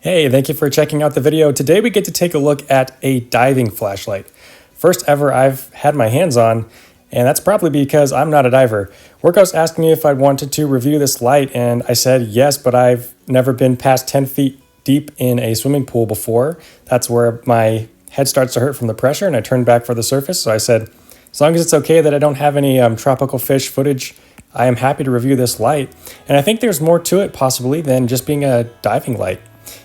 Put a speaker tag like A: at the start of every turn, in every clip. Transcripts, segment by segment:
A: Hey, thank you for checking out the video. Today we get to take a look at a diving flashlight. First ever I've had my hands on, and that's probably because I'm not a diver. Wurkkos asked me if I wanted to review this light, and I said yes, but I've never been past 10 feet deep in a swimming pool before. That's where my head starts to hurt from the pressure, and I turned back for the surface. So I said, as long as it's okay that I don't have any tropical fish footage, I am happy to review this light. And I think there's more to it possibly than just being a diving light.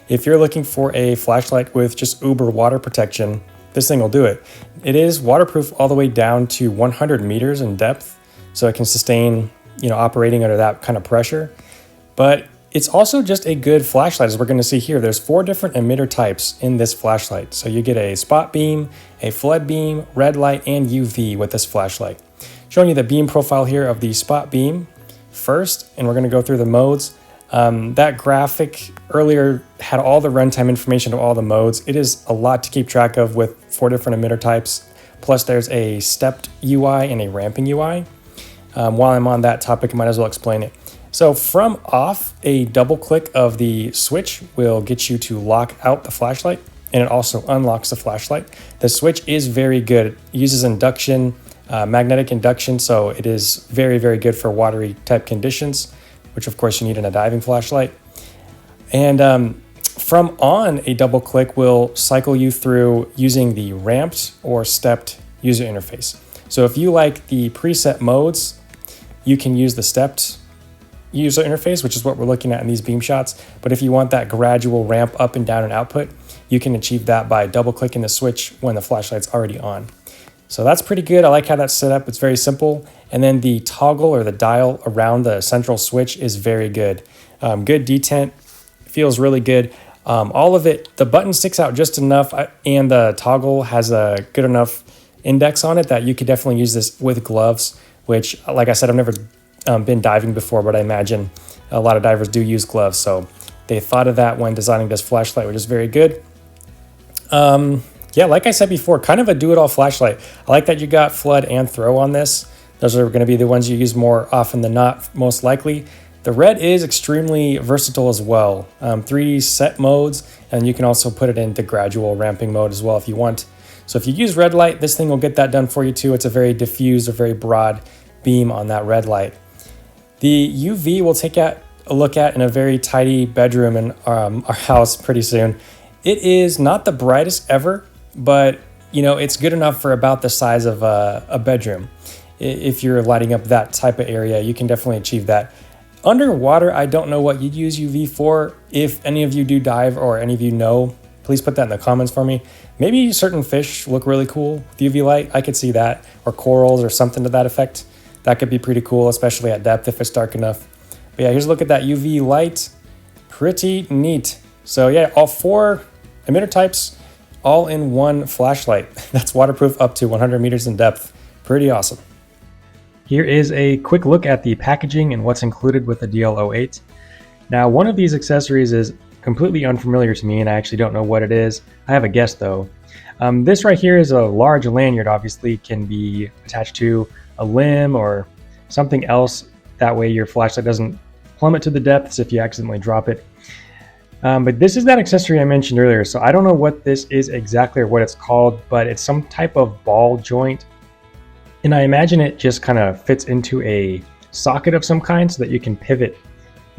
A: If you're looking for a flashlight with just uber water protection, this thing will do it. It is waterproof all the way down to 100 meters in depth, so it can sustain, operating under that kind of pressure. But it's also just a good flashlight, as we're going to see here. There's 4 different emitter types in this flashlight. So you get a spot beam, a flood beam, red light, and UV with this flashlight. Showing you the beam profile here of the spot beam first, and we're going to go through the modes. That graphic earlier had all the runtime information of all the modes. It is a lot to keep track of with 4 different emitter types. Plus there's a stepped UI and a ramping UI. While I'm on that topic, I might as well explain it. So from off, a double click of the switch will get you to lock out the flashlight, and it also unlocks the flashlight. The switch is very good. It uses induction, magnetic induction, so it is very, very good for watery type conditions, which of course you need in a diving flashlight. And from on, a double click will cycle you through using the ramped or stepped user interface. So if you like the preset modes, you can use the stepped user interface, which is what we're looking at in these beam shots. But if you want that gradual ramp up and down and output, you can achieve that by double clicking the switch when the flashlight's already on. So that's pretty good. I like how that's set up. It's very simple. And then the toggle or the dial around the central switch is very good. Good detent, feels really good. All of it, the button sticks out just enough, and the toggle has a good enough index on it that you could definitely use this with gloves, which, like I said, I've never been diving before, but I imagine a lot of divers do use gloves. So they thought of that when designing this flashlight, which is very good. Yeah, like I said before, kind of a do-it-all flashlight. I like that you got flood and throw on this. Those are going to be the ones you use more often than not, most likely. The red is extremely versatile as well. 3 set modes, and you can also put it into gradual ramping mode as well if you want. So if you use red light, this thing will get that done for you too. It's a very diffused or very broad beam on that red light. The UV we'll take a look at in a very tidy bedroom in our house pretty soon. It is not the brightest ever, but it's good enough for about the size of a bedroom. If you're lighting up that type of area, you can definitely achieve that. Underwater, I don't know what you'd use UV for. If any of you do dive or any of you know, please put that in the comments for me. Maybe certain fish look really cool with UV light. I could see that, or corals or something to that effect. That could be pretty cool, especially at depth if it's dark enough. But yeah, here's a look at that UV light. Pretty neat. So yeah, all 4 emitter types, all in one flashlight. That's waterproof up to 100 meters in depth. Pretty awesome. Here is a quick look at the packaging and what's included with the DL08. Now, one of these accessories is completely unfamiliar to me, and I actually don't know what it is. I have a guess though. This right here is a large lanyard. Obviously can be attached to a limb or something else. That way your flashlight doesn't plummet to the depths if you accidentally drop it. But this is that accessory I mentioned earlier. So I don't know what this is exactly or what it's called, but it's some type of ball joint. And I imagine it just kind of fits into a socket of some kind so that you can pivot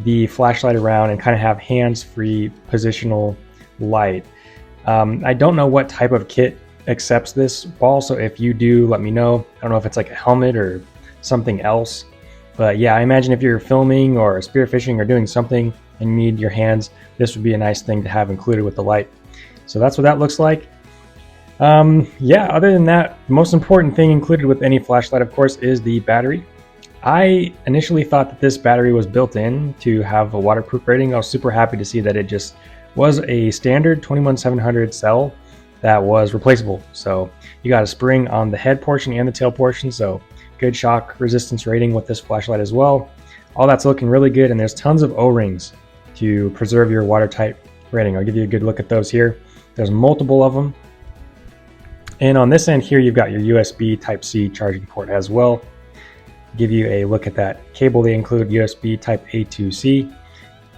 A: the flashlight around and kind of have hands-free positional light. I don't know what type of kit accepts this ball, so if you do, let me know. I don't know if it's like a helmet or something else. But yeah, I imagine if you're filming or spearfishing or doing something and you need your hands, this would be a nice thing to have included with the light. So that's what that looks like. Yeah, other than that, the most important thing included with any flashlight, of course, is the battery. I initially thought that this battery was built in to have a waterproof rating. I was super happy to see that it just was a standard 21700 cell that was replaceable. So you got a spring on the head portion and the tail portion, so good shock resistance rating with this flashlight as well. All that's looking really good, and there's tons of O-rings to preserve your watertight rating. I'll give you a good look at those here. There's multiple of them. And on this end here, you've got your USB Type-C charging port as well. Give you a look at that cable. They include USB Type A to C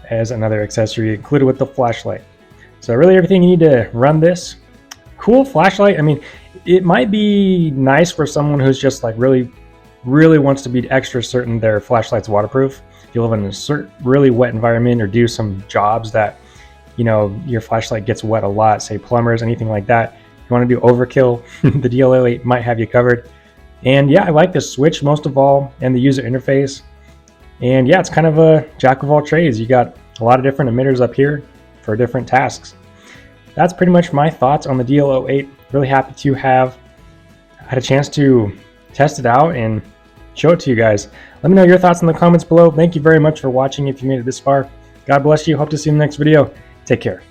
A: as another accessory included with the flashlight. So really everything you need to run this. Cool flashlight. I mean, it might be nice for someone who's just like really wants to be extra certain their flashlight's waterproof. If you live in a really wet environment or do some jobs that, you know, your flashlight gets wet a lot, say plumbers, anything like that, you want to do overkill, the DL08 might have you covered. And yeah, I like the switch most of all and the user interface. And yeah, it's kind of a jack of all trades. You got a lot of different emitters up here for different tasks. That's pretty much my thoughts on the DL08. Really happy to have had a chance to test it out and show it to you guys. Let me know your thoughts in the comments below. Thank you very much for watching if you made it this far. God bless you. Hope to see you in the next video. Take care.